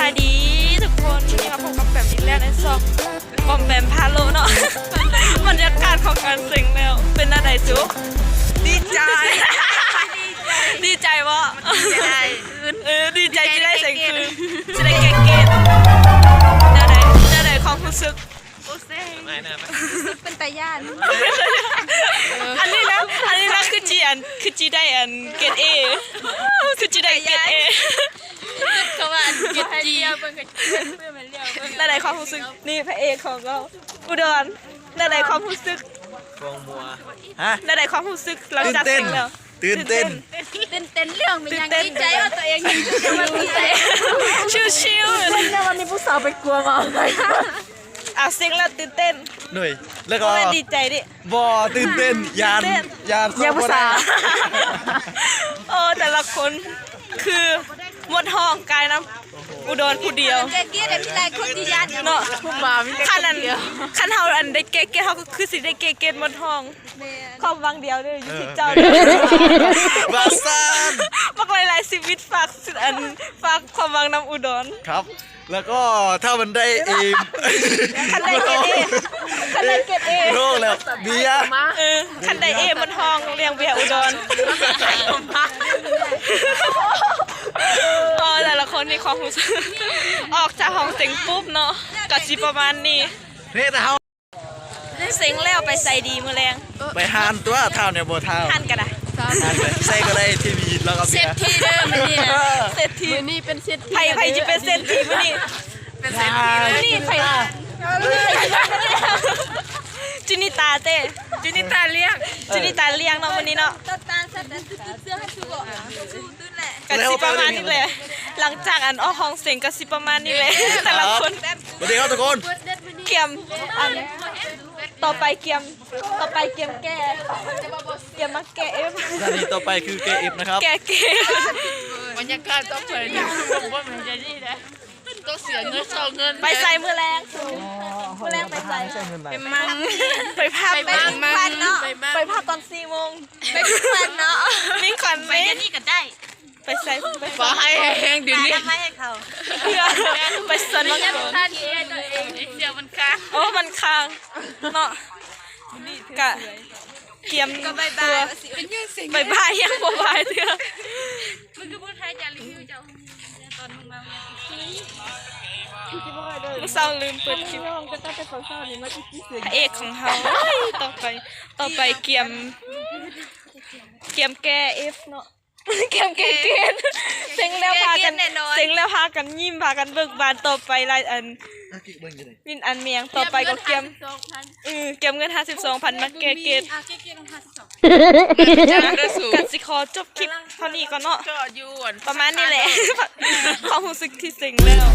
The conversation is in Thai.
ายดีทุกคนนี่มาพบกับแปมอีกแล้วในซอกปอมแปมพาโลเนาะบรรยากาศของการเซ็งแล้วเป็นอะไรจุ๊ดีใจดีใจวะดีใจที่ได้เซ็งคือจะได้เก่งๆน่าได้ความรู้สึกเป็นตาย่านอันนี้นะคือจีได้อันเกรดเอคือจีได้เกรดเอเขาว่าเกดจีน่าได้ความรู้สึกนี่พระเอกของเราอุดรน่าได้ความรู้สึกกองมัวฮะน่าได้ความรู้สึกหลังจากเซ็งแล้วตื่นเต้นเรื่องมันยังดีใจว่าตัวเองยังมันดีใจชิวๆแล้ววันนี้ผู้สาวไปกลัวมาอะไรเซ็งแล้วตื่นเต้นหน่อยแล้วก็ดีใจดิบ่ตื่นเต้นยานผู้สาวแต่ละคนคือหมดห้องกายน้ำอุดรผู้เดียวเกียร์ได้มีหลายคนที่ญาติเนาะคันเฮาอันได้เกเฮาก็คือสิได้เกหมดห้องความหวังเดียวเด้ออยู่ที่เจ้าบาซานบักหลายๆชีวิตฝากความหวังนำอุดรครับแล้วก็ถ้ามันได้คันได้เกเอโล่แล้วเบียร์คันได้เอบนห้องเลี้ยงเบียร์อุดรแต่ละคนมีความรู้สึกออกจากห้องเซ็งปุ๊บเนาะก็สิประมาณนี้นี่นะเฮาเซ็งแล้วไปใส่ดีมื้อแรงไปหานตัวเท่าเนี่ยบ่เท่าหันก็ได้ใส่ก็ได้ทีวีแล้วก็เซตทีเด้อมื้อนี้นะเซตทีมื้อนี้เป็นเซตทีไผจะเป็นเซตทีมื้อนี้เป็นเซตทีมื้อนี้ไผจินิตาเต้จินิตาเลี้ยงเนาะวันนี้เนาะตาสัตว์เสื้อให้ชูบ่ชูตื้นแหละกันสิประมาณนี้เลยหลังจากอันออกห้องเสียงกันสิประมาณนี้เลยแต่ละคนสวัสดีครับทุกคนเกียมอันต่อไปเกียมแก่เกียมมาแก่เอฟอันนี้ต่อไปคือแกเอฟนะครับแก่บรรยากาศต้องเผยนะว่ามันจะดีนะต้องเสียเงินเงินไปใส่มือแรงไปใส่ไปมังไปภาพเนาะไปภาพตอน4 โมงไปพันเนาะมีขวัญไหมนี่ก็ได้ไปใส่ขอให้แห้งดีนี่ให้เขาไปสนแล้วท่านที่ตัวเองเสียมันค้างมันค้างเนาะกะเกียมก็บายยังบ่บายเถอะมันคือพูดไทยจะรีวิวเจ้าตอนมึงมาเศร้าลืมเปิดคลิปพระเอกของเฮาต่อไปเกียมแกเอฟเนาะเกียมเกณฑ์เซ็งแล้วพากันยิ้มพากันเบิกบานต่อไปรายอันวินอันเมียงต่อไปก็เกียมเงิน 52,000 มาเกเกตกันสิขอจบคลิปเท่านี้ก่อนเนาะประมาณนี้แหละความรู้สึกที่เซ็งแล้ว